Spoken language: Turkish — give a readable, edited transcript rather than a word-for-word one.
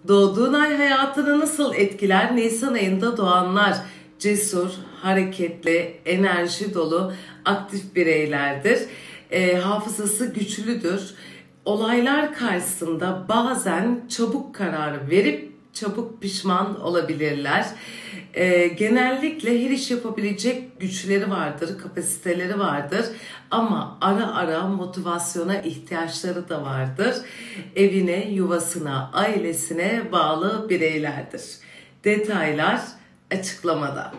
Doğduğun ay hayatını nasıl etkiler? Nisan ayında doğanlar cesur, hareketli, enerji dolu, aktif bireylerdir. Hafızası güçlüdür. Olaylar karşısında bazen çabuk karar verip çabuk pişman olabilirler. Genellikle her iş yapabilecek güçleri vardır, kapasiteleri vardır ama ara ara motivasyona ihtiyaçları da vardır. Evine, yuvasına, ailesine bağlı bireylerdir. Detaylar açıklamada.